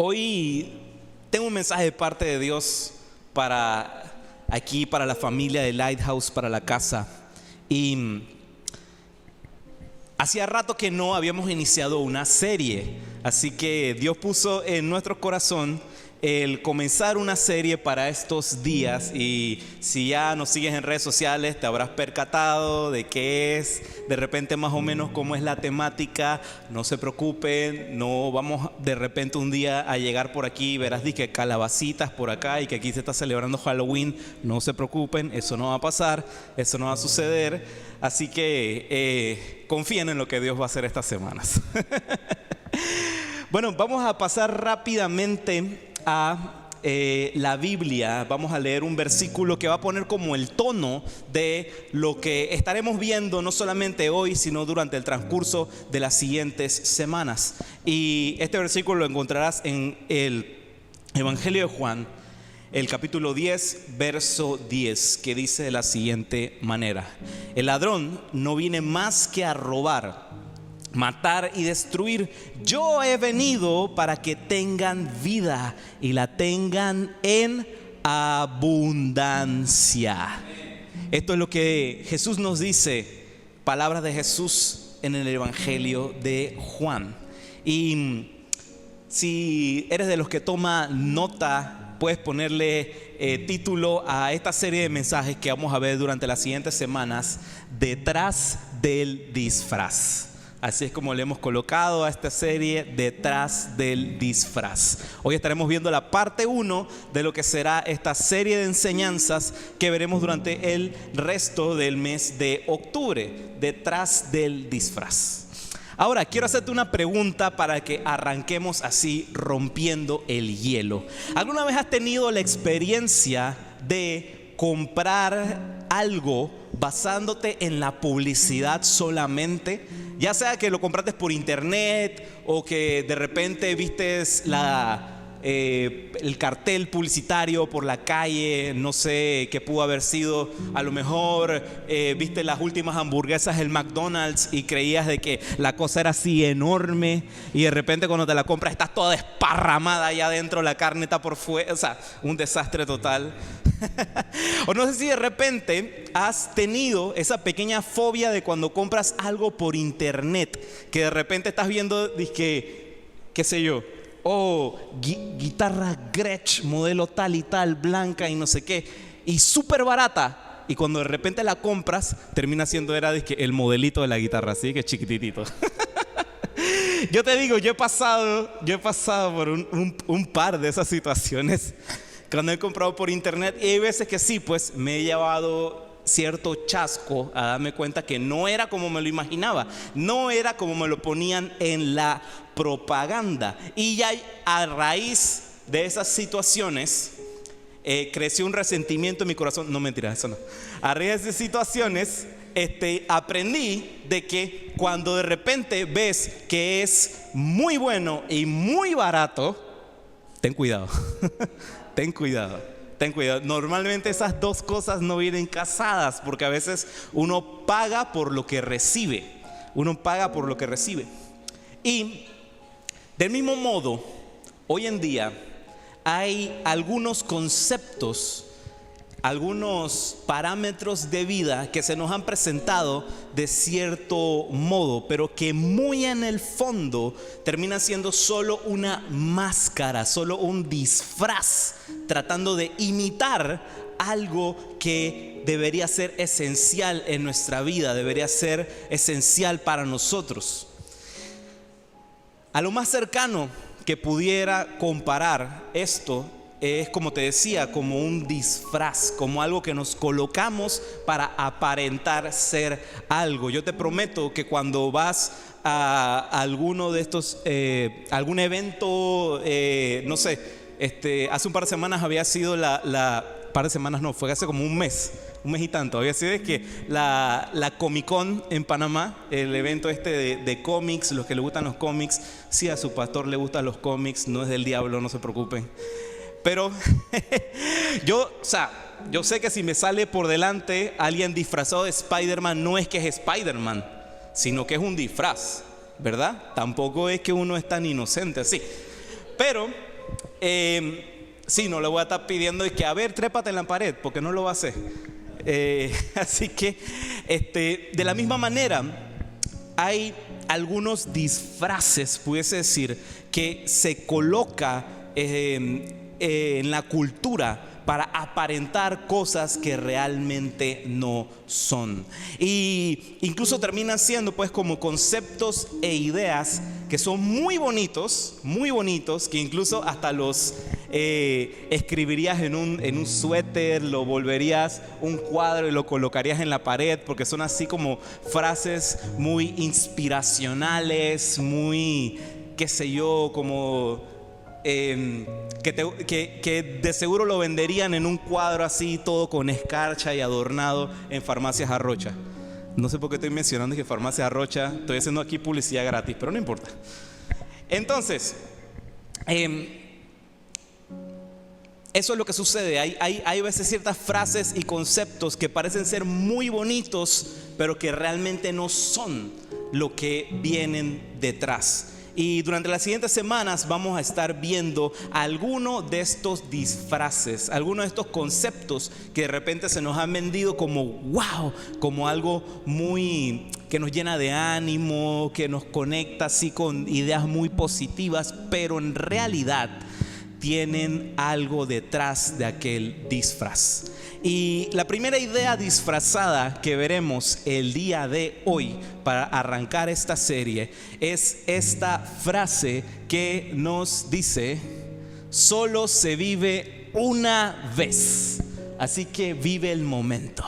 Hoy tengo un mensaje de parte de Dios para aquí, para la familia de Lighthouse, para la casa. Y hacía rato que no habíamos iniciado una serie, así que Dios puso en nuestro corazón el comenzar una serie para estos días. Y si ya nos sigues en redes sociales te habrás percatado de qué es, de repente más o menos cómo es la temática. No se preocupen, no vamos de repente un día a llegar por aquí y verás que calabacitas por acá y que aquí se está celebrando Halloween. No se preocupen, eso no va a pasar, eso no va a suceder. Así que confíen en lo que Dios va a hacer estas semanas. Bueno, vamos a pasar rápidamente a la Biblia. Vamos a leer un versículo que va a poner como el tono de lo que estaremos viendo no solamente hoy, sino durante el transcurso de las siguientes semanas. Y este versículo lo encontrarás en el Evangelio de Juan, el capítulo 10, verso 10, que dice de la siguiente manera: el ladrón no viene más que a robar, matar y destruir. Yo he venido para que tengan vida y la tengan en abundancia. Esto es lo que Jesús nos dice, palabras de Jesús en el Evangelio de Juan. Y si eres de los que toma nota, puedes ponerle título a esta serie de mensajes que vamos a ver durante las siguientes semanas: Detrás del disfraz. Así es como le hemos colocado a esta serie, Detrás del disfraz. Hoy estaremos viendo la parte 1 de lo que será esta serie de enseñanzas que veremos durante el resto del mes de octubre, Detrás del disfraz. Ahora, quiero hacerte una pregunta para que arranquemos así, rompiendo el hielo. ¿Alguna vez has tenido la experiencia de comprar algo basándote en la publicidad solamente? Ya sea que lo compraste por internet o que de repente vistes el cartel publicitario por la calle, no sé qué pudo haber sido. A lo mejor viste las últimas hamburguesas del McDonald's y creías de que la cosa era así enorme, y de repente cuando te la compras estás toda desparramada allá adentro, la carne está por fuera, o sea, un desastre total. O no sé si de repente has tenido esa pequeña fobia de cuando compras algo por internet, que de repente estás viendo, dizque, qué sé yo, guitarra Gretsch, modelo tal y tal, blanca y no sé qué, y súper barata, y cuando de repente la compras, termina siendo el modelito de la guitarra, así que chiquititito. Yo te digo, yo he pasado por un par de esas situaciones cuando he comprado por internet, y hay veces que sí, pues me he llevado cierto chasco a darme cuenta que no era como me lo imaginaba, no era como me lo ponían en la propaganda. Y ya a raíz de esas situaciones creció un resentimiento en mi corazón. No, mentira, eso no. A raíz de esas situaciones aprendí de que cuando de repente ves que es muy bueno y muy barato, ten cuidado. Ten cuidado. Normalmente esas dos cosas no vienen casadas, porque a veces uno paga por lo que recibe. Y del mismo modo, hoy en día hay algunos conceptos, algunos parámetros de vida que se nos han presentado de cierto modo, pero que muy en el fondo termina siendo solo una máscara, solo un disfraz, tratando de imitar algo que debería ser esencial en nuestra vida, debería ser esencial para nosotros. A lo más cercano que pudiera comparar esto es, como te decía, como un disfraz, como algo que nos colocamos para aparentar ser algo. Yo te prometo que cuando vas a alguno de estos, algún evento, no sé, hace un par de semanas había sido par de semanas no, fue hace como un mes y tanto, había sido la Comic Con en Panamá, el evento de cómics, los que le gustan los cómics. Sí, a su pastor le gustan los cómics, no es del diablo, no se preocupen. Pero yo sé que si me sale por delante alguien disfrazado de Spider-Man, no es que es Spider-Man, sino que es un disfraz, ¿verdad? Tampoco es que uno es tan inocente así. Pero sí, no le voy a estar pidiendo y que a ver, trépate en la pared, porque no lo va a hacer. Así que de la misma manera hay algunos disfraces, pudiese decir, que se coloca en la cultura para aparentar cosas que realmente no son. Y incluso terminan siendo pues como conceptos e ideas que son muy bonitos, que incluso hasta los escribirías en un suéter, lo volverías un cuadro y lo colocarías en la pared, porque son así como frases muy inspiracionales, muy, qué sé yo, como que de seguro lo venderían en un cuadro así, todo con escarcha y adornado en Farmacias Arrocha. No sé por qué estoy mencionando que Farmacias Arrocha, estoy haciendo aquí publicidad gratis, pero no importa. Entonces, eso es lo que sucede. Hay a veces ciertas frases y conceptos que parecen ser muy bonitos, pero que realmente no son lo que vienen detrás. Y durante las siguientes semanas vamos a estar viendo algunos de estos disfraces, algunos de estos conceptos que de repente se nos han vendido como wow, como algo muy que nos llena de ánimo, que nos conecta así con ideas muy positivas, pero en realidad tienen algo detrás de aquel disfraz. Y la primera idea disfrazada que veremos el día de hoy para arrancar esta serie es esta frase que nos dice: solo se vive una vez, así que vive el momento.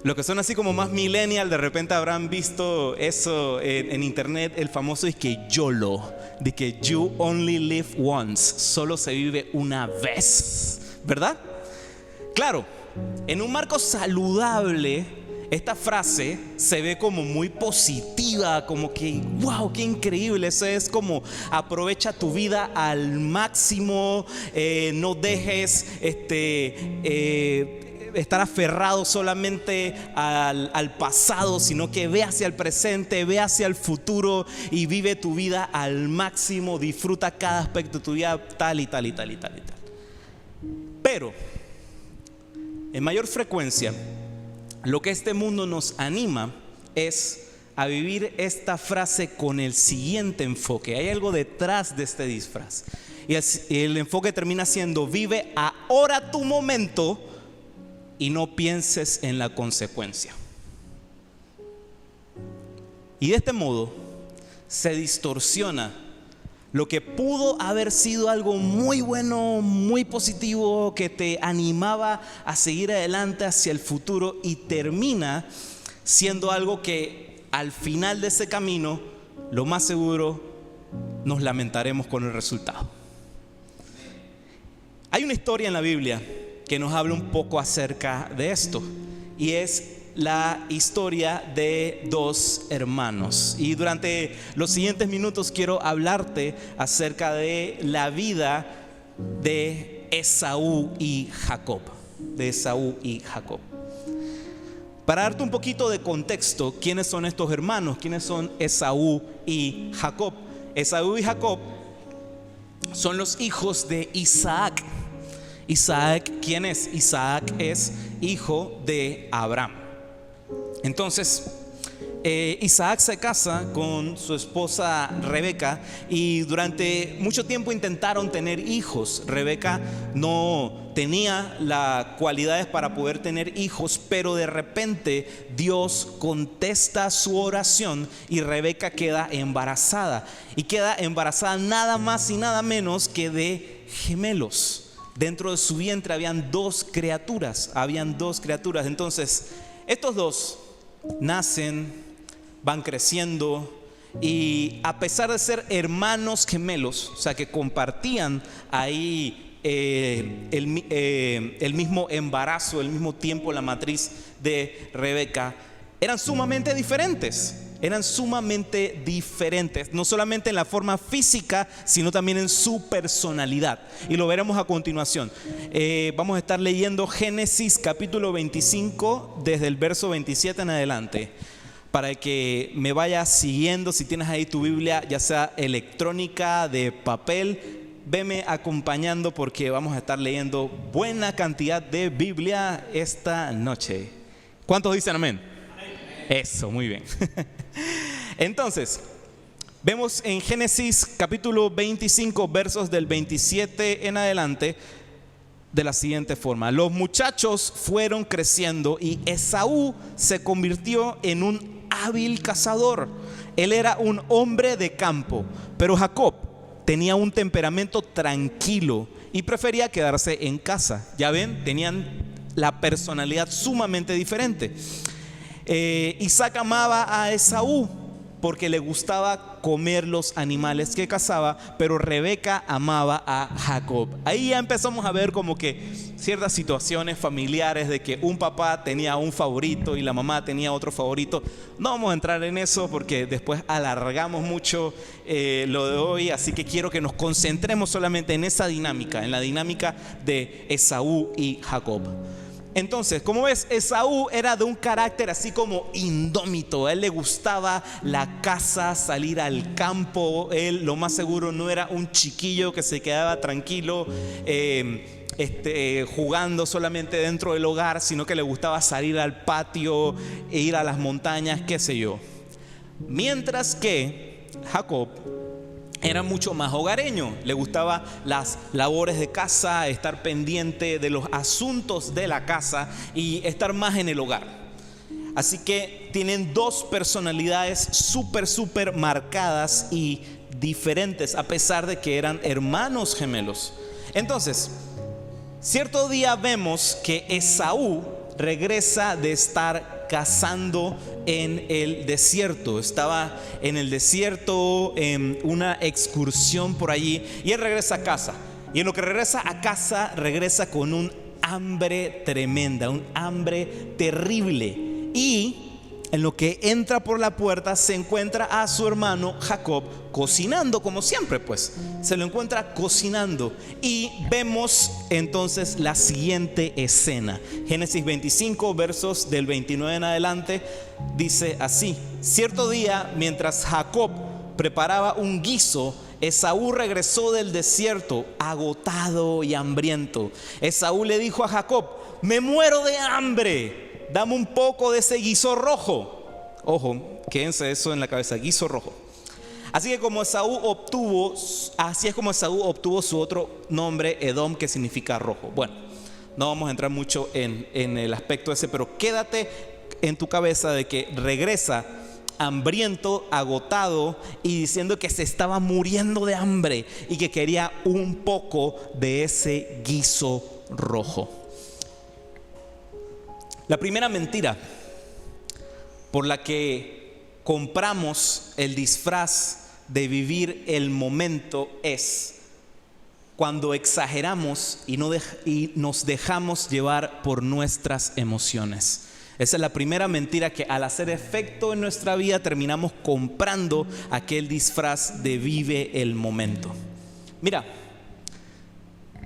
Los que son así como más millennial de repente habrán visto eso en internet, el famoso es que YOLO, de que you only live once, solo se vive una vez, ¿verdad? Claro, en un marco saludable, esta frase se ve como muy positiva, como que wow, qué increíble. Eso es como aprovecha tu vida al máximo, no dejes estar aferrado solamente al pasado, sino que ve hacia el presente, ve hacia el futuro y vive tu vida al máximo, disfruta cada aspecto de tu vida, tal y tal y tal y tal y tal. Pero en mayor frecuencia, lo que este mundo nos anima es a vivir esta frase con el siguiente enfoque. Hay algo detrás de este disfraz, y el enfoque termina siendo: vive ahora tu momento y no pienses en la consecuencia. Y de este modo se distorsiona lo que pudo haber sido algo muy bueno, muy positivo, que te animaba a seguir adelante hacia el futuro, y termina siendo algo que al final de ese camino, lo más seguro, nos lamentaremos con el resultado. Hay una historia en la Biblia que nos habla un poco acerca de esto, y es la historia de dos hermanos. Y durante los siguientes minutos quiero hablarte acerca de la vida de Esaú y Jacob. Para darte un poquito de contexto, ¿quiénes son estos hermanos? ¿Quiénes son Esaú y Jacob? Esaú y Jacob son los hijos de Isaac. Isaac, ¿quién es? Isaac es hijo de Abraham. Entonces, Isaac se casa con su esposa Rebeca, y durante mucho tiempo intentaron tener hijos. Rebeca no tenía las cualidades para poder tener hijos, pero de repente Dios contesta su oración y Rebeca queda embarazada. Y queda embarazada nada más y nada menos que de gemelos. Dentro de su vientre habían dos criaturas. Entonces, estos dos nacen, van creciendo, y a pesar de ser hermanos gemelos, o sea que compartían ahí el mismo embarazo, el mismo tiempo, la matriz de Rebeca, eran sumamente diferentes, no solamente en la forma física, sino también en su personalidad. Y lo veremos a continuación. Vamos a estar leyendo Génesis capítulo 25, desde el verso 27 en adelante. para que me vayas siguiendo. Si tienes ahí tu Biblia, ya sea electrónica, de papel, veme acompañando porque vamos a estar leyendo buena cantidad de Biblia esta noche. ¿Cuántos dicen amén? Eso, muy bien. Entonces, vemos en Génesis capítulo 25, versos del 27 en adelante, de la siguiente forma: los muchachos fueron creciendo y Esaú se convirtió en un hábil cazador. Él era un hombre de campo, pero Jacob tenía un temperamento tranquilo y prefería quedarse en casa. Ya ven, tenían la personalidad sumamente diferente. Isaac amaba a Esaú porque le gustaba comer los animales que cazaba, pero Rebeca amaba a Jacob. Ahí ya empezamos a ver como que ciertas situaciones familiares de que un papá tenía un favorito y la mamá tenía otro favorito. No vamos a entrar en eso porque después alargamos mucho lo de hoy, así que quiero que nos concentremos solamente en esa dinámica, en la dinámica de Esaú y Jacob. Entonces, como ves, Esaú era de un carácter así como indómito. A él le gustaba la caza, salir al campo. Él, lo más seguro, no era un chiquillo que se quedaba tranquilo jugando solamente dentro del hogar, sino que le gustaba salir al patio e ir a las montañas, qué sé yo. Mientras que Jacob era mucho más hogareño, le gustaba las labores de casa, estar pendiente de los asuntos de la casa y estar más en el hogar. Así que tienen dos personalidades súper marcadas y diferentes, a pesar de que eran hermanos gemelos. Entonces, cierto día vemos que Esaú regresa de estar cazando en el desierto. Estaba en el desierto en una excursión por allí y él regresa a casa. Y en lo que regresa a casa, regresa con un hambre tremenda, un hambre terrible. Y en lo que entra por la puerta se encuentra a su hermano Jacob cocinando, como siempre, pues se lo encuentra cocinando. Y vemos entonces la siguiente escena. Génesis 25, versos del 29 en adelante, dice así: cierto día, mientras Jacob preparaba un guiso, Esaú regresó del desierto agotado y hambriento. Esaú le dijo a Jacob: me muero de hambre, dame un poco de ese guiso rojo. Ojo, quédense eso en la cabeza, guiso rojo. Así es como Esaú obtuvo su otro nombre, Edom, que significa rojo. Bueno, no vamos a entrar mucho en el aspecto ese, pero quédate en tu cabeza de que regresa hambriento, agotado y diciendo que se estaba muriendo de hambre y que quería un poco de ese guiso rojo. La primera mentira por la que compramos el disfraz de vivir el momento es cuando exageramos y nos dejamos llevar por nuestras emociones. Esa es la primera mentira, que al hacer efecto en nuestra vida terminamos comprando aquel disfraz de vive el momento. Mira,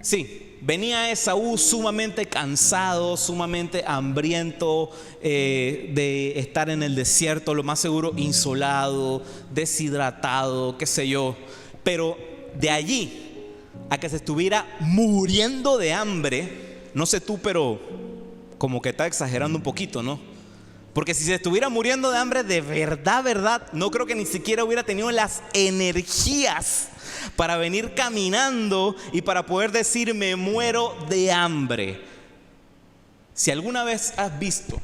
sí, venía Esaú sumamente cansado, sumamente hambriento de estar en el desierto, lo más seguro insolado, deshidratado, qué sé yo. Pero de allí a que se estuviera muriendo de hambre, no sé tú, pero como que está exagerando un poquito, ¿no? Porque si se estuviera muriendo de hambre de verdad, no creo que ni siquiera hubiera tenido las energías para venir caminando y para poder decir me muero de hambre. Si alguna vez has visto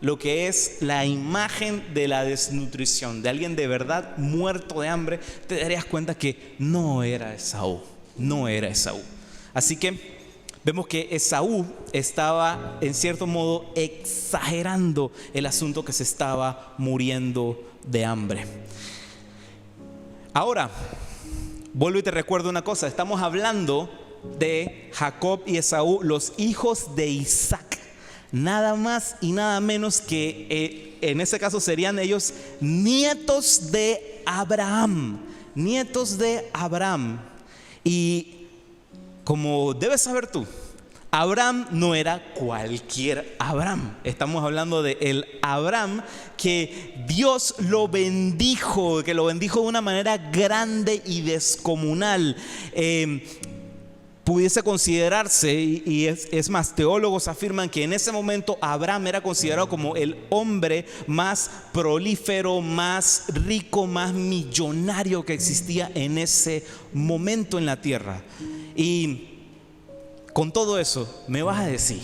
lo que es la imagen de la desnutrición de alguien de verdad muerto de hambre, te darías cuenta que no era Esaú. Así que vemos que Esaú estaba en cierto modo exagerando el asunto, que se estaba muriendo de hambre. Ahora, vuelvo y te recuerdo una cosa. Estamos hablando de Jacob y Esaú, los hijos de Isaac. Nada más y nada menos que en ese caso serían ellos nietos de Abraham. Y como debes saber tú, Abraham no era cualquier Abraham. Estamos hablando de el Abraham que Dios lo bendijo, que lo bendijo de una manera grande y descomunal. Pudiese considerarse, y es más, teólogos afirman que en ese momento Abraham era considerado como el hombre más prolífero, más rico, más millonario que existía en ese momento en la tierra. Y con todo eso, ¿me vas a decir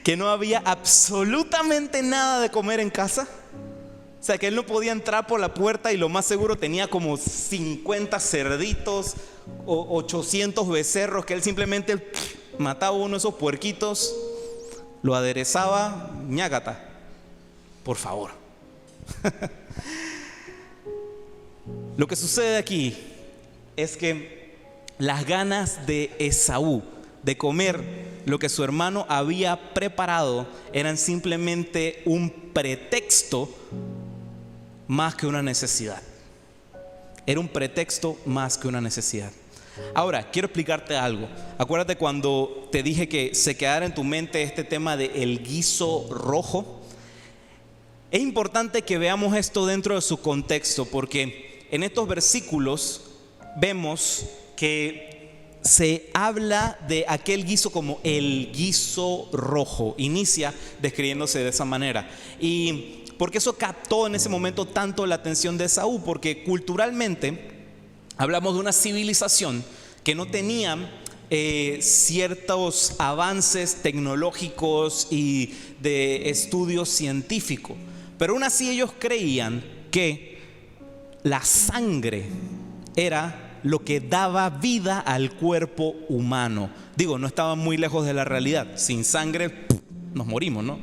que no había absolutamente nada de comer en casa? O sea, que él no podía entrar por la puerta y lo más seguro tenía como 50 cerditos o 800 becerros que él simplemente mataba uno de esos puerquitos, lo aderezaba, ñágata. Por favor. Lo que sucede aquí es que las ganas de Esaú de comer lo que su hermano había preparado eran simplemente un pretexto más que una necesidad. Era un pretexto más que una necesidad. Ahora, quiero explicarte algo. Acuérdate cuando te dije que se quedara en tu mente este tema de el guiso rojo. Es importante que veamos esto dentro de su contexto, porque en estos versículos vemos que se habla de aquel guiso como el guiso rojo. Inicia describiéndose de esa manera. Y porque eso captó en ese momento tanto la atención de Esaú, porque culturalmente hablamos de una civilización que no tenía ciertos avances tecnológicos y de estudio científico, pero aún así ellos creían que la sangre era lo que daba vida al cuerpo humano. Digo, no estaban muy lejos de la realidad. Sin sangre nos morimos, ¿no?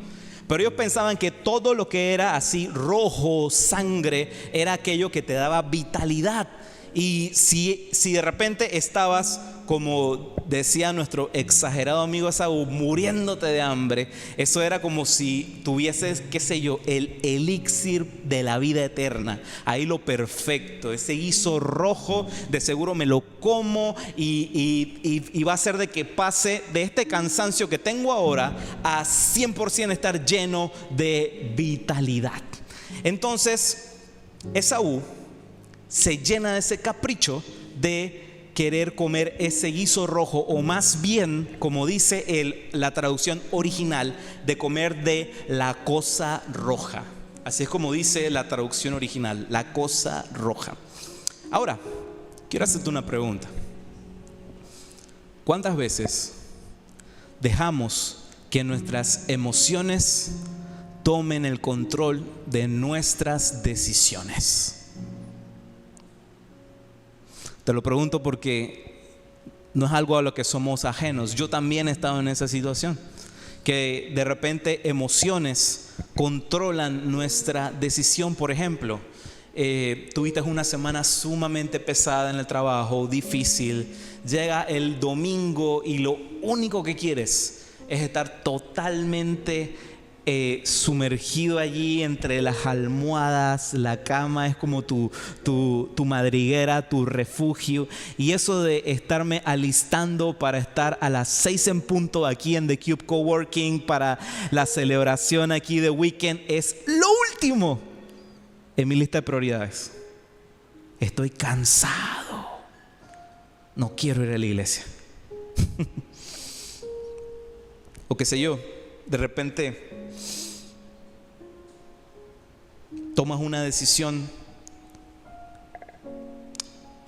Pero ellos pensaban que todo lo que era así rojo, sangre, era aquello que te daba vitalidad. Y si de repente estabas, como decía nuestro exagerado amigo Esaú, muriéndote de hambre, eso era como si tuvieses, qué sé yo, el elixir de la vida eterna. Ahí lo perfecto, ese guiso rojo, de seguro me lo como y va a ser de que pase de este cansancio que tengo ahora a 100% estar lleno de vitalidad. Entonces, Esaú se llena de ese capricho de querer comer ese guiso rojo, o más bien, como dice la traducción original, de comer de la cosa roja. Así es como dice la traducción original, la cosa roja. Ahora, quiero hacerte una pregunta. ¿Cuántas veces dejamos que nuestras emociones tomen el control de nuestras decisiones? Te lo pregunto porque no es algo a lo que somos ajenos. Yo también he estado en esa situación, que de repente emociones controlan nuestra decisión. Por ejemplo, tuviste una semana sumamente pesada en el trabajo, difícil. Llega el domingo y lo único que quieres es estar totalmente sumergido allí entre las almohadas. La cama es como tu madriguera, tu refugio. Y eso de estarme alistando para estar a las 6 en punto aquí en The Cube Coworking para la celebración aquí de Weekend es lo último en mi lista de prioridades. Estoy cansado, no quiero ir a la iglesia. O qué sé yo, de repente tomas una decisión,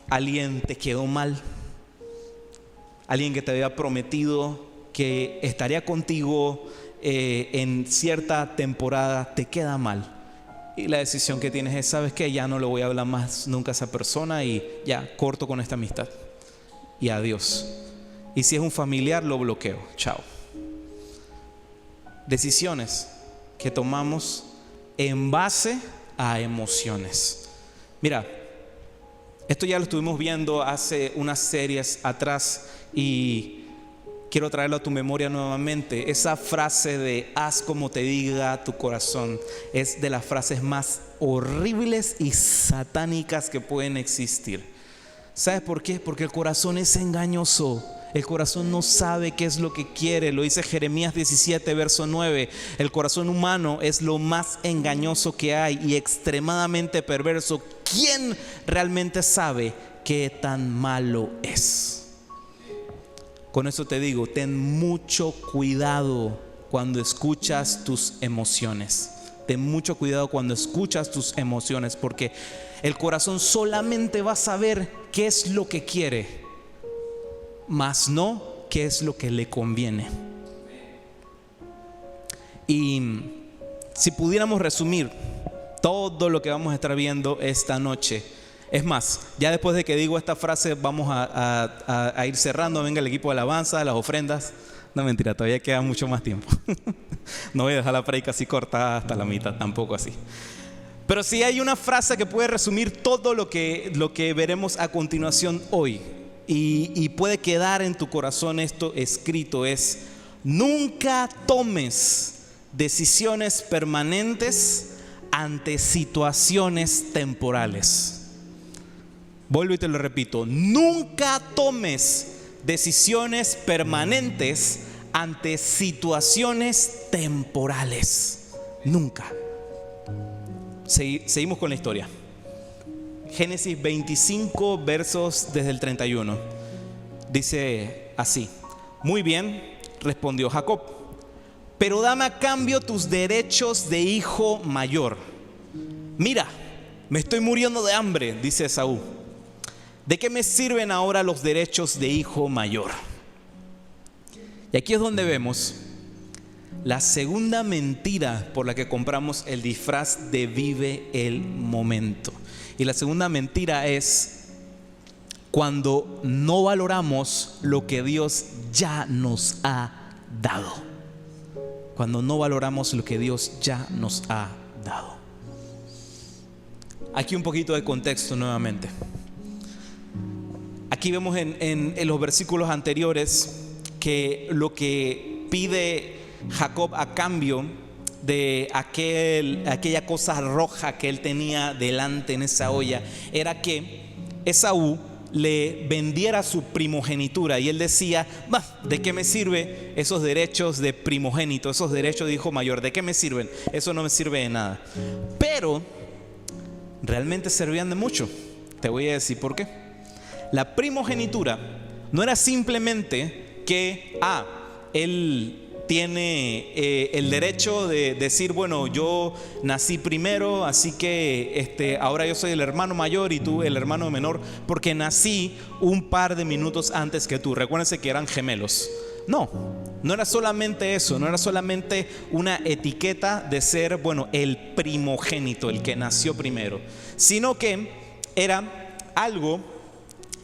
alguien te quedó mal, alguien que te había prometido que estaría contigo en cierta temporada, te queda mal. Y la decisión que tienes es, ¿sabes qué? Ya no le voy a hablar más nunca a esa persona y ya corto con esta amistad. Y adiós. Y si es un familiar, lo bloqueo. Chao. Decisiones que tomamos en base a emociones. Mira, esto ya lo estuvimos viendo hace unas series atrás y quiero traerlo a tu memoria nuevamente. Esa frase de haz como te diga tu corazón es de las frases más horribles y satánicas que pueden existir. ¿Sabes por qué? Porque el corazón es engañoso El corazón no sabe qué es lo que quiere. Lo dice Jeremías 17, verso 9. El corazón humano es lo más engañoso que hay y extremadamente perverso. ¿Quién realmente sabe qué tan malo es? Con eso te digo, ten mucho cuidado cuando escuchas tus emociones. Ten mucho cuidado cuando escuchas tus emociones, porque el corazón solamente va a saber qué es lo que quiere, mas no qué es lo que le conviene. Y si pudiéramos resumir todo lo que vamos a estar viendo esta noche, es más, ya después de que digo esta frase vamos a ir cerrando. Venga el equipo de alabanza, las ofrendas. No, mentira, todavía queda mucho más tiempo. No voy a dejar la prédica así cortada hasta la mitad, tampoco así. Pero sí hay una frase que puede resumir todo lo que veremos a continuación hoy. Y puede quedar en tu corazón esto escrito: es: nunca tomes decisiones permanentes ante situaciones temporales. Vuelvo y te lo repito: nunca tomes decisiones permanentes ante situaciones temporales. Nunca. Seguimos con la historia. Génesis 25, versos desde el 31. Dice así: muy bien, respondió Jacob, pero dame a cambio tus derechos de hijo mayor. Mira, me estoy muriendo de hambre, dice Esaú. ¿De qué me sirven ahora los derechos de hijo mayor? Y aquí es donde vemos la segunda mentira por la que compramos el disfraz de vive el momento. Y la segunda mentira es cuando no valoramos lo que Dios ya nos ha dado. Cuando no valoramos lo que Dios ya nos ha dado. Aquí un poquito de contexto nuevamente. Aquí vemos en los versículos anteriores que lo que pide Jacob a cambio de aquella cosa roja que él tenía delante en esa olla era que Esaú le vendiera su primogenitura. Y él decía: ¿de qué me sirve esos derechos de primogénito, esos derechos de hijo mayor? ¿De qué me sirven? Eso no me sirve de nada. Pero realmente servían de mucho. Te voy a decir por qué. La primogenitura no era simplemente que él tiene el derecho de decir: bueno, yo nací primero, así que ahora yo soy el hermano mayor y tú el hermano menor, porque nací un par de minutos antes que tú. Recuérdense que eran gemelos. No era solamente eso, no era solamente una etiqueta de ser, bueno, el primogénito, el que nació primero, sino que era algo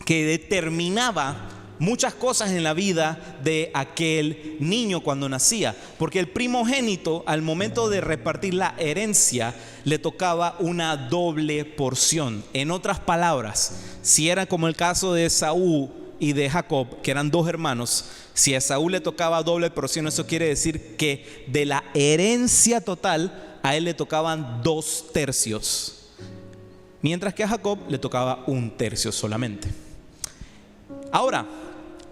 que determinaba muchas cosas en la vida de aquel niño cuando nacía. Porque el primogénito, al momento de repartir la herencia, le tocaba una doble porción. En otras palabras, si era como el caso de Esaú y de Jacob, que eran dos hermanos, si a Esaú le tocaba doble porción, eso quiere decir que de la herencia total a él le tocaban 2/3, mientras que a Jacob le tocaba 1/3 solamente. Ahora,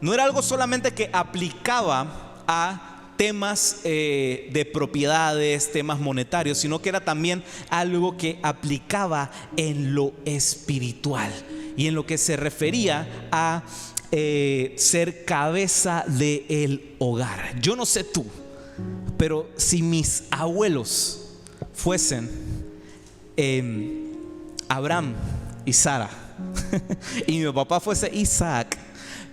no era algo solamente que aplicaba a temas de propiedades, temas monetarios, sino que era también algo que aplicaba en lo espiritual y en lo que se refería a ser cabeza del hogar. Yo no sé tú, pero si mis abuelos fuesen Abraham y Sara y mi papá fuese Isaac,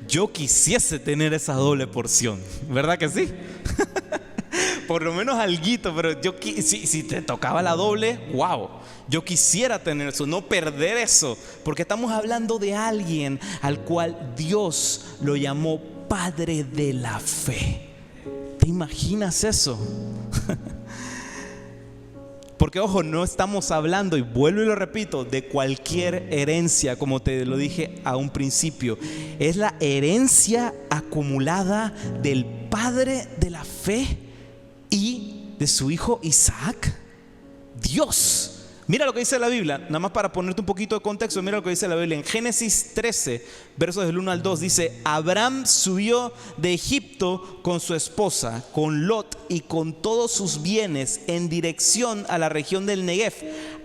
yo quisiese tener esa doble porción, ¿verdad que sí? Por lo menos alguito, pero si te tocaba la doble, wow, yo quisiera tener eso, no perder eso, porque estamos hablando de alguien al cual Dios lo llamó Padre de la Fe. ¿Te imaginas eso? Porque ojo, no estamos hablando, y vuelvo y lo repito, de cualquier herencia, como te lo dije a un principio. Es la herencia acumulada del Padre de la Fe y de su hijo Isaac. Dios Mira lo que dice la Biblia, nada más para ponerte un poquito de contexto. Mira lo que dice la Biblia en Génesis 13, versos del 1 al 2. Dice: Abraham subió de Egipto con su esposa, con Lot y con todos sus bienes en dirección a la región del Negev.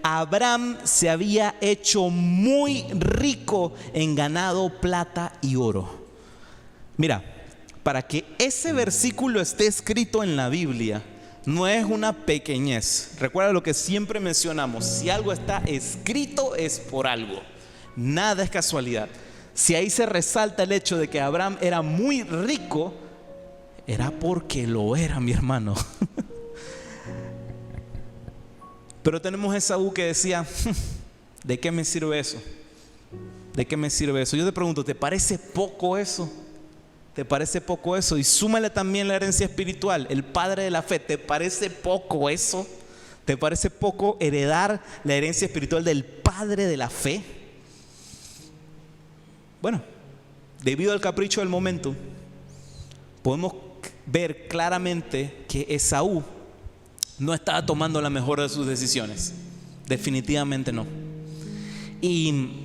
Abraham se había hecho muy rico en ganado, plata y oro. Mira, para que ese versículo esté escrito en la Biblia, no es una pequeñez. Recuerda lo que siempre mencionamos: si algo está escrito es por algo, nada es casualidad. Si ahí se resalta el hecho de que Abraham era muy rico, era porque lo era, mi hermano. Pero tenemos a Esaú que decía: ¿de qué me sirve eso? ¿De qué me sirve eso? Yo te pregunto, ¿te parece poco eso? ¿Te parece poco eso? Y súmale también la herencia espiritual, el padre de la fe. ¿Te parece poco eso? ¿Te parece poco heredar la herencia espiritual del padre de la fe? Bueno, debido al capricho del momento, podemos ver claramente que Esaú no estaba tomando la mejor de sus decisiones. Definitivamente no. Y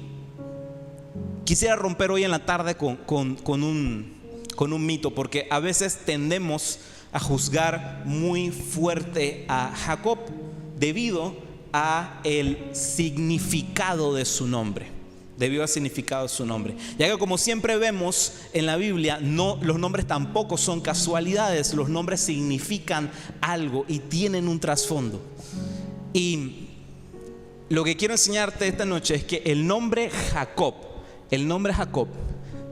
quisiera romper hoy en la tarde con un mito, porque a veces tendemos a juzgar muy fuerte a Jacob debido a el significado de su nombre. Debido al significado de su nombre. Ya que, como siempre vemos en la Biblia, los nombres tampoco son casualidades. Los nombres significan algo y tienen un trasfondo. Y lo que quiero enseñarte esta noche es que el nombre Jacob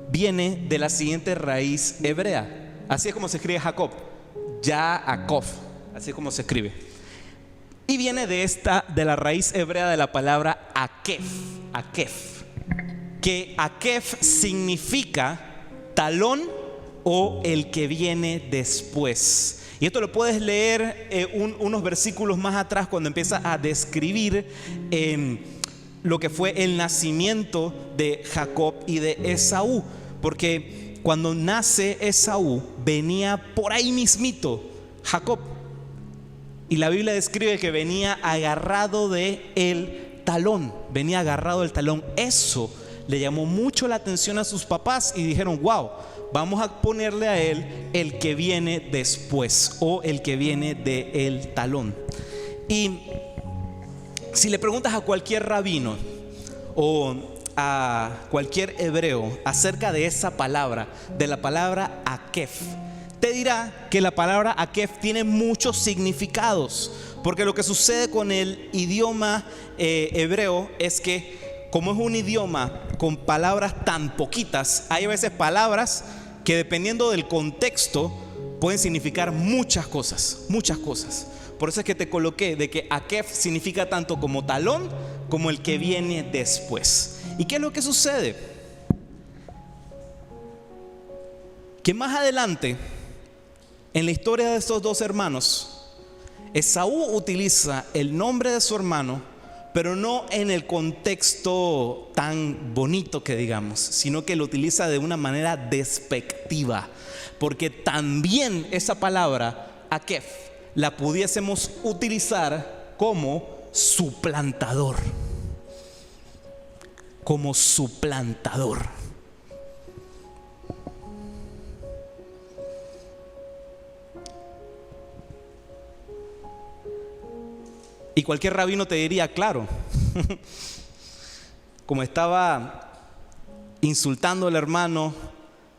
viene de la siguiente raíz hebrea. Así es como se escribe Jacob, Yaakov, así es como se escribe. Y viene de la raíz hebrea de la palabra Akef, que Akef significa talón o el que viene después. Y esto lo puedes leer unos versículos más atrás, cuando empieza a describir lo que fue el nacimiento de Jacob y de Esaú. Porque cuando nace Esaú, venía por ahí mismito Jacob. Y la Biblia describe que venía agarrado del talón. Venía agarrado del talón. Eso le llamó mucho la atención a sus papás y dijeron: wow, vamos a ponerle a él el que viene después, o el que viene del talón. Y si le preguntas a cualquier rabino o a cualquier hebreo acerca de esa palabra, de la palabra Akef, te dirá que la palabra Akef tiene muchos significados. Porque lo que sucede con el idioma hebreo es que, como es un idioma con palabras tan poquitas, hay a veces palabras que, dependiendo del contexto, pueden significar muchas cosas. Por eso es que te coloqué de que Akef significa tanto como talón como el que viene después. ¿Y qué es lo que sucede? Que más adelante, en la historia de estos dos hermanos, Esaú utiliza el nombre de su hermano, pero no en el contexto tan bonito que digamos, sino que lo utiliza de una manera despectiva. Porque también esa palabra, Akef, la pudiésemos utilizar como suplantador. Como suplantador. Y cualquier rabino te diría: claro, como estaba insultando al hermano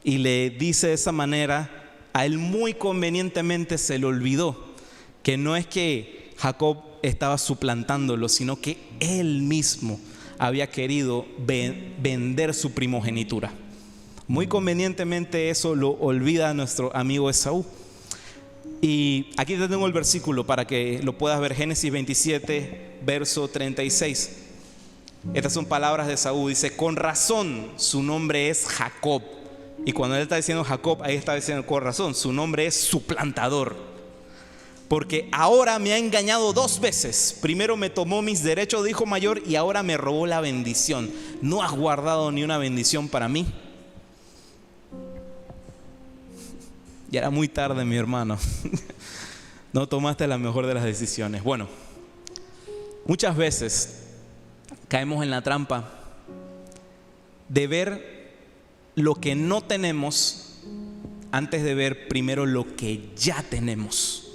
y le dice de esa manera, a él muy convenientemente se le olvidó que no es que Jacob estaba suplantándolo, sino que él mismo había querido vender su primogenitura. Muy convenientemente eso lo olvida nuestro amigo Esaú. Y aquí te tengo el versículo para que lo puedas ver. Génesis 27, verso 36. Estas son palabras de Esaú. Dice: con razón su nombre es Jacob. Y cuando él está diciendo Jacob, ahí está diciendo con razón, su nombre es suplantador. Porque ahora me ha engañado 2 veces. Primero me tomó mis derechos de hijo mayor y ahora me robó la bendición. ¿No has guardado ni una bendición para mí? Ya era muy tarde, mi hermano. No tomaste la mejor de las decisiones. Bueno, Muchas veces caemos en la trampa de ver lo que no tenemos antes de ver primero lo que ya tenemos.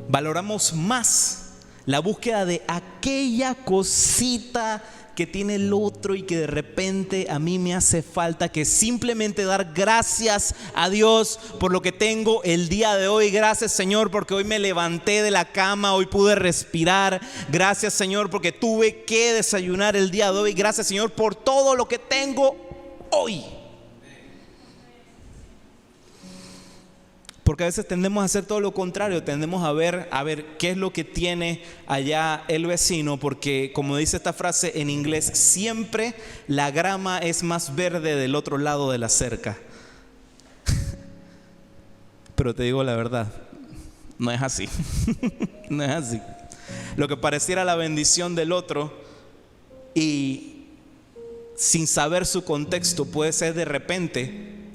Valoramos más la búsqueda de aquella cosita que tiene el otro y que de repente a mí me hace falta, que simplemente dar gracias a Dios por lo que tengo el día de hoy. Gracias, Señor, porque hoy me levanté de la cama, hoy pude respirar. Gracias, Señor, porque tuve que desayunar el día de hoy. Gracias, Señor, por todo lo que tengo hoy. Porque a veces tendemos a hacer todo lo contrario, tendemos a ver qué es lo que tiene allá el vecino, porque como dice esta frase en inglés, siempre la grama es más verde del otro lado de la cerca. Pero te digo la verdad, no es así. No es así. Lo que pareciera la bendición del otro y sin saber su contexto puede ser de repente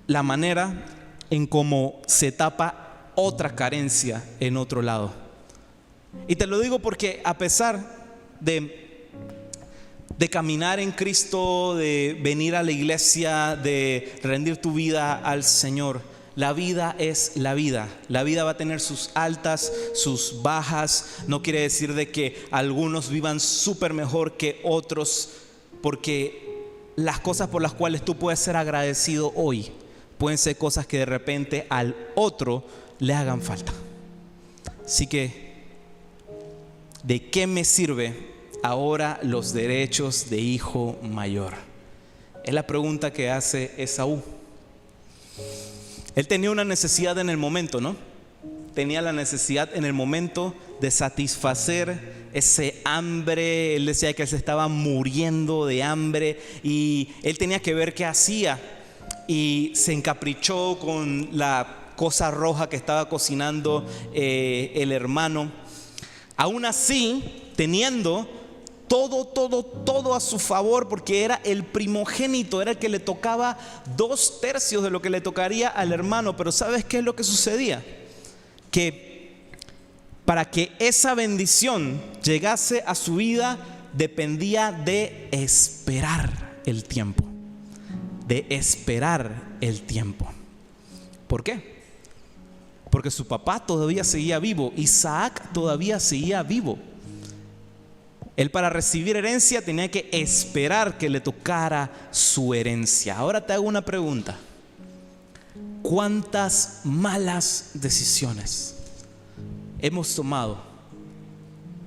la manera en cómo se tapa otra carencia en otro lado. Y te lo digo porque a pesar de caminar en Cristo, de venir a la iglesia, de rendir tu vida al Señor, la vida es la vida. La vida va a tener sus altas, sus bajas. No quiere decir de que algunos vivan súper mejor que otros, porque las cosas por las cuales tú puedes ser agradecido hoy pueden ser cosas que de repente al otro le hagan falta. Así que, ¿de qué me sirve ahora los derechos de hijo mayor? Es la pregunta que hace Esaú. Él tenía una necesidad en el momento, ¿no? Tenía la necesidad en el momento de satisfacer ese hambre. Él decía que él se estaba muriendo de hambre y él tenía que ver qué hacía. Y se encaprichó con la cosa roja que estaba cocinando el hermano. Aún así, teniendo todo a su favor, porque era el primogénito, era el que le tocaba 2/3 de lo que le tocaría al hermano. Pero ¿sabes qué es lo que sucedía? Que para que esa bendición llegase a su vida dependía de esperar el tiempo. De esperar el tiempo. ¿Por qué? Porque su papá todavía seguía vivo, Isaac todavía seguía vivo. Él, para recibir herencia, tenía que esperar que le tocara su herencia. Ahora te hago una pregunta: ¿cuántas malas decisiones hemos tomado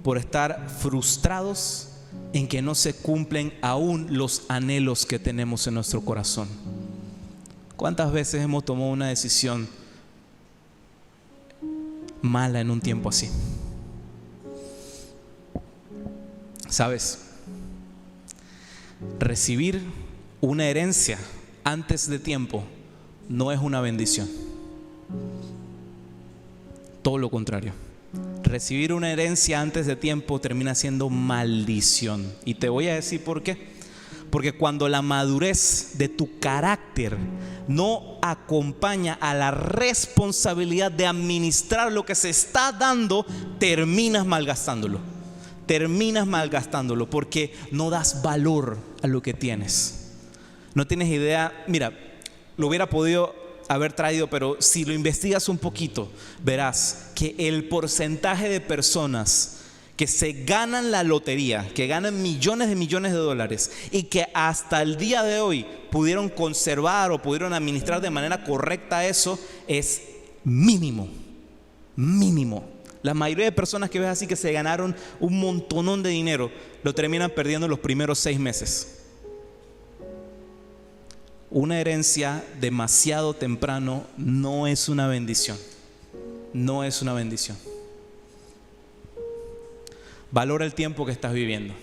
por estar frustrados en que no se cumplen aún los anhelos que tenemos en nuestro corazón? ¿Cuántas veces hemos tomado una decisión mala en un tiempo así? ¿Sabes? Recibir una herencia antes de tiempo no es una bendición. Todo lo contrario. Recibir una herencia antes de tiempo termina siendo maldición. Y te voy a decir por qué. Porque cuando la madurez de tu carácter no acompaña a la responsabilidad de administrar lo que se está dando, terminas malgastándolo. Porque no das valor a lo que tienes. No tienes idea. Mira, lo hubiera podido haber traído, pero si lo investigas un poquito, verás que el porcentaje de personas que se ganan la lotería, que ganan millones de dólares y que hasta el día de hoy pudieron conservar o pudieron administrar de manera correcta eso, es mínimo. La mayoría de personas que ves así que se ganaron un montonón de dinero, lo terminan perdiendo en los primeros 6 meses. Una herencia demasiado temprano no es una bendición. No es una bendición. Valora el tiempo que estás viviendo.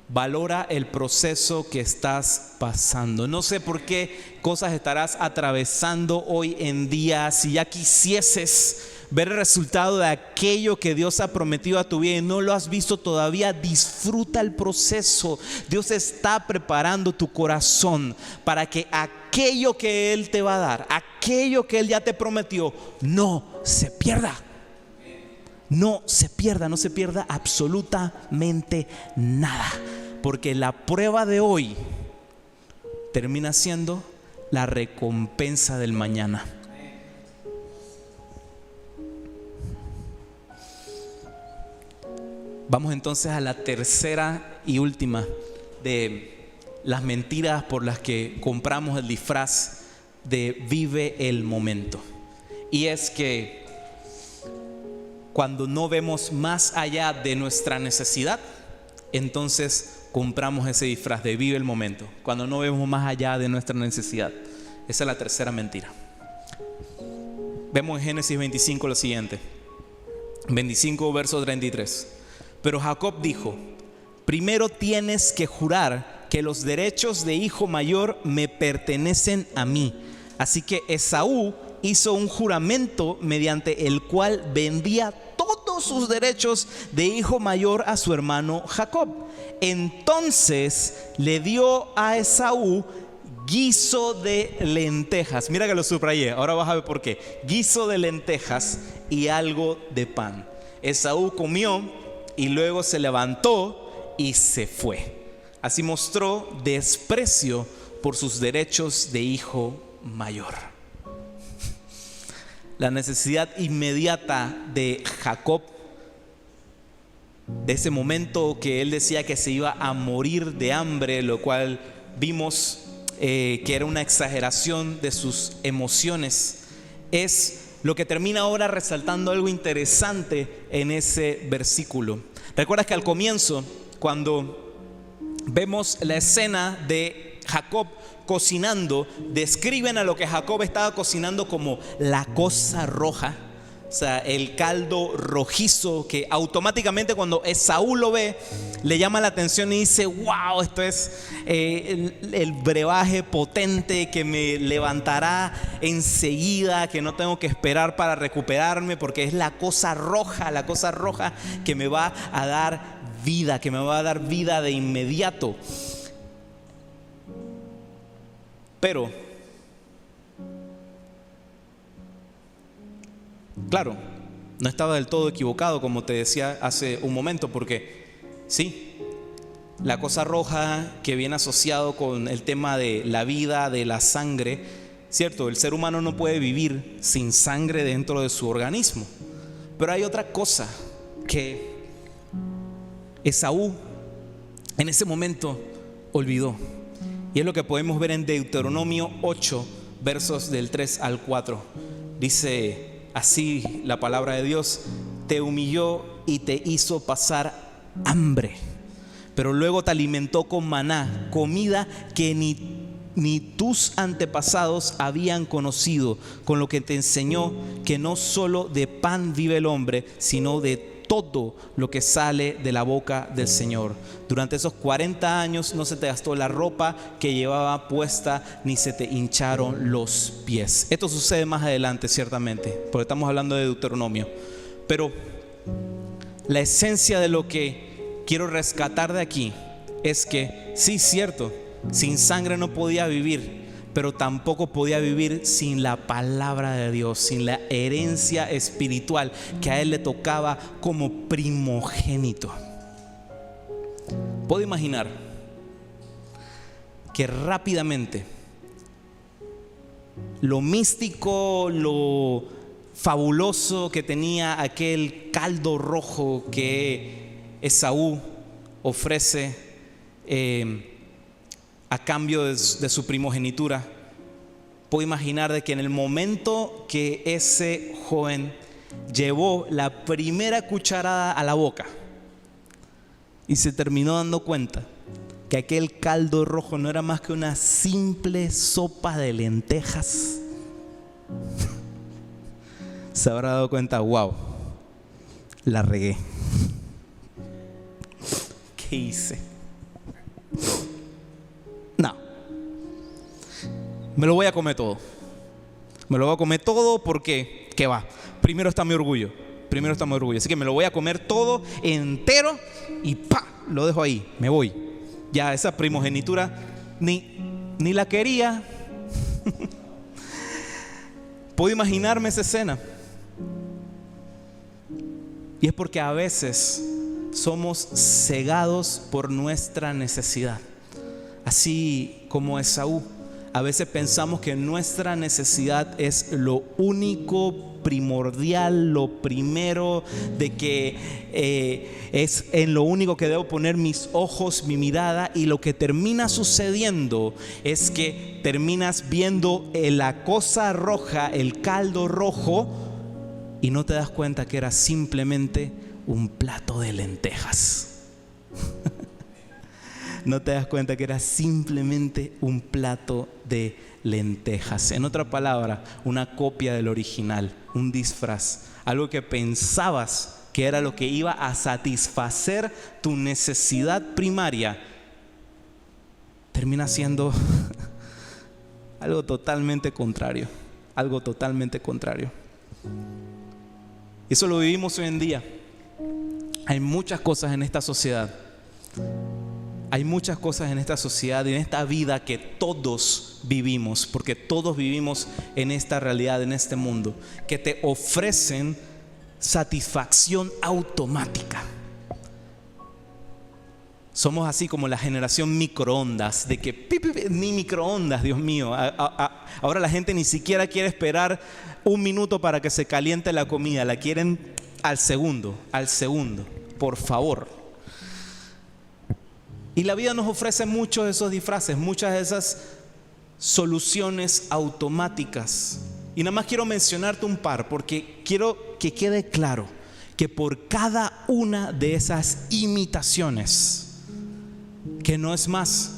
Valora el proceso que estás pasando. No sé por qué cosas estarás atravesando hoy en día. Si ya quisieses ver el resultado de aquello que Dios ha prometido a tu vida y no lo has visto todavía, disfruta el proceso. Dios está preparando tu corazón para que aquello que Él te va a dar, aquello que Él ya te prometió, no se pierda. no se pierda absolutamente nada, porque la prueba de hoy termina siendo la recompensa del mañana. Vamos entonces a la tercera y última de las mentiras por las que compramos el disfraz de vive el momento. Y es que cuando no vemos más allá de nuestra necesidad, entonces compramos ese disfraz de vive el momento. Cuando no vemos más allá de nuestra necesidad. Esa es la tercera mentira. Vemos en Génesis 25 lo siguiente. 25 verso 33. Pero Jacob dijo: primero tienes que jurar que los derechos de hijo mayor me pertenecen a mí. Así que Esaú hizo un juramento mediante el cual vendía todos sus derechos de hijo mayor a su hermano Jacob. Entonces le dio a Esaú guiso de lentejas. Mira que lo subrayé, ahora vas a ver por qué. Guiso de lentejas y algo de pan. Esaú comió y luego se levantó y se fue. Así mostró desprecio por sus derechos de hijo mayor. La necesidad inmediata de Jacob, de ese momento que él decía que se iba a morir de hambre, lo cual vimos que era una exageración de sus emociones, es lo que termina ahora resaltando algo interesante en ese versículo. ¿Recuerdas que al comienzo, cuando vemos la escena de Jacob cocinando, describen a lo que Jacob estaba cocinando como la cosa roja? O sea, el caldo rojizo que automáticamente cuando Esaú lo ve, le llama la atención y dice: wow, esto es el brebaje potente que me levantará enseguida, que no tengo que esperar para recuperarme, porque es la cosa roja que me va a dar vida, que me va a dar vida de inmediato. Pero claro, no estaba del todo equivocado, como te decía hace un momento, porque sí, la cosa roja que viene asociado con el tema de la vida, de la sangre, cierto, el ser humano no puede vivir sin sangre dentro de su organismo. Pero hay otra cosa que Esaú en ese momento olvidó, y es lo que podemos ver en Deuteronomio 8, versos del 3 al 4. Dice así la palabra de Dios: te humilló y te hizo pasar hambre, pero luego te alimentó con maná, comida que ni tus antepasados habían conocido, con lo que te enseñó que no solo de pan vive el hombre, sino de todo lo que sale de la boca del Señor. Durante esos 40 años no se te gastó la ropa que llevaba puesta, ni se te hincharon los pies. Esto sucede más adelante, ciertamente, porque estamos hablando de Deuteronomio. Pero la esencia de lo que quiero rescatar de aquí es que, sí, cierto, sin sangre no podía vivir, pero tampoco podía vivir sin la palabra de Dios, sin la herencia espiritual que a él le tocaba como primogénito. Puedo imaginar que rápidamente lo místico, lo fabuloso que tenía aquel caldo rojo que Esaú ofrece a cambio de su primogenitura, puedo imaginar de que en el momento que ese joven llevó la primera cucharada a la boca y se terminó dando cuenta que aquel caldo rojo no era más que una simple sopa de lentejas, se habrá dado cuenta: wow, la regué. ¿Qué hice? No, me lo voy a comer todo. Me lo voy a comer todo porque, ¿qué va? Primero está mi orgullo. Así que me lo voy a comer todo entero y ¡pa! Lo dejo ahí, me voy. Ya esa primogenitura ni la quería. Puedo imaginarme esa escena. Y es porque a veces somos cegados por nuestra necesidad. Así como Esaú, a veces pensamos que nuestra necesidad es lo único primordial, lo primero, de que es en lo único que debo poner mis ojos, mi mirada, y lo que termina sucediendo es que terminas viendo la cosa roja, el caldo rojo, y no te das cuenta que era simplemente un plato de lentejas. No te das cuenta que era simplemente un plato de lentejas. En otra palabra, una copia del original, un disfraz. Algo que pensabas que era lo que iba a satisfacer tu necesidad primaria, termina siendo algo totalmente contrario. Algo totalmente contrario. Eso lo vivimos hoy en día. Hay muchas cosas en esta sociedad. Hay muchas cosas en esta sociedad y en esta vida que todos vivimos, porque todos vivimos en esta realidad, en este mundo, que te ofrecen satisfacción automática. Somos así como la generación microondas, de que ni microondas, Dios mío. Ahora la gente ni siquiera quiere esperar un minuto para que se caliente la comida, la quieren al segundo, por favor. Y la vida nos ofrece muchos de esos disfraces, muchas de esas soluciones automáticas. Y nada más quiero mencionarte un par, porque quiero que quede claro que por cada una de esas imitaciones, que no es más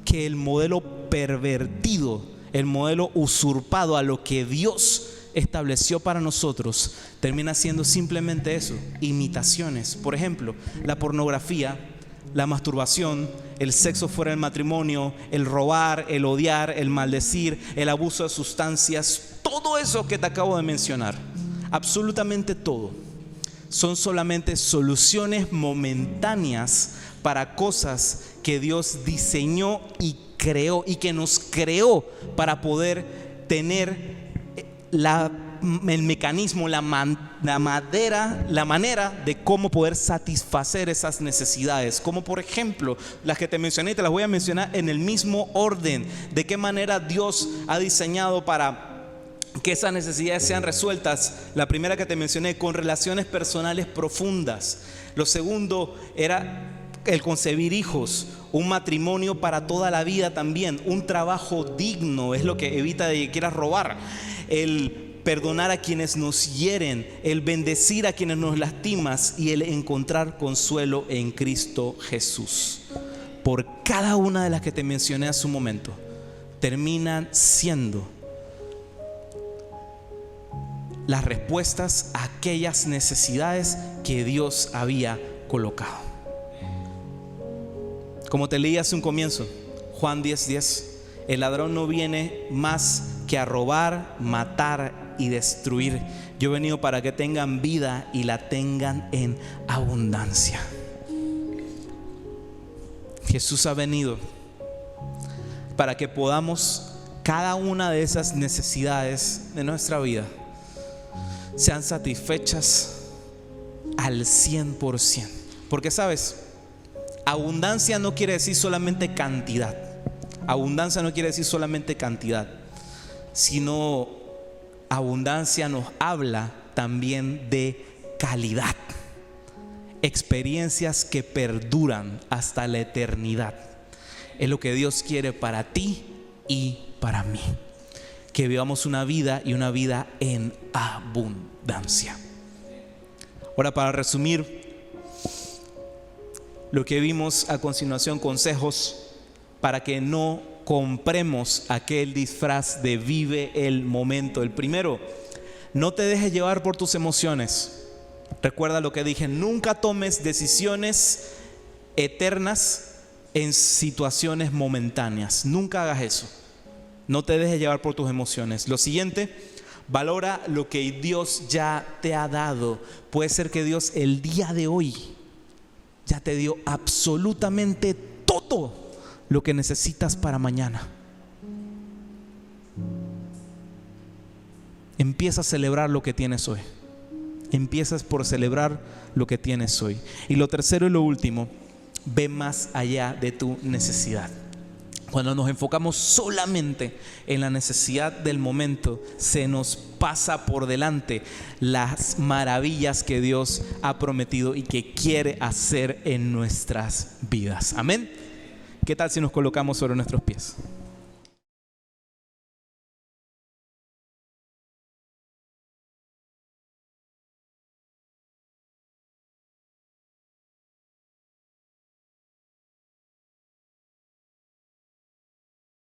que el modelo pervertido, el modelo usurpado a lo que Dios estableció para nosotros, termina siendo simplemente eso, imitaciones. Por ejemplo, la pornografía, la masturbación, el sexo fuera del matrimonio, el robar, el odiar, el maldecir, el abuso de sustancias, todo eso que te acabo de mencionar, absolutamente todo, son solamente soluciones momentáneas para cosas que Dios diseñó y creó, y que nos creó para poder tener el mecanismo, la manera de cómo poder satisfacer esas necesidades. Como por ejemplo las que te mencioné, te las voy a mencionar en el mismo orden. De qué manera Dios ha diseñado para que esas necesidades sean resueltas. La primera que te mencioné, con relaciones personales profundas. Lo segundo era el concebir hijos, un matrimonio para toda la vida también, un trabajo digno, es lo que evita de que quieras robar, el perdonar a quienes nos hieren, el bendecir a quienes nos lastimas y el encontrar consuelo en Cristo Jesús. Por cada una de las que te mencioné hace un momento, terminan siendo las respuestas a aquellas necesidades que Dios había colocado. Como te leí hace un comienzo, Juan 10:10, el ladrón no viene más que a robar, matar y destruir. Yo he venido para que tengan vida y la tengan en abundancia. Jesús ha venido para que podamos, cada una de esas necesidades de nuestra vida sean satisfechas al 100%. Porque sabes, abundancia no quiere decir solamente cantidad. Abundancia no quiere decir solamente cantidad, sino abundancia nos habla también de calidad, experiencias que perduran hasta la eternidad. Es lo que Dios quiere para ti y para mí, que vivamos una vida y una vida en abundancia. Ahora, para resumir lo que vimos a continuación, consejos para que no compremos aquel disfraz de vive el momento. El primero, no te dejes llevar por tus emociones. Recuerda lo que dije, nunca tomes decisiones eternas en situaciones momentáneas. Nunca hagas eso. No te dejes llevar por tus emociones. Lo siguiente, valora lo que Dios ya te ha dado. Puede ser que Dios el día de hoy ya te dio absolutamente todo lo que necesitas para mañana. Empieza a celebrar lo que tienes hoy. Empiezas por celebrar lo que tienes hoy. Y lo tercero y lo último, ve más allá de tu necesidad. Cuando nos enfocamos solamente en la necesidad del momento, se nos pasa por delante las maravillas que Dios ha prometido y que quiere hacer en nuestras vidas. Amén. ¿Qué tal si nos colocamos sobre nuestros pies?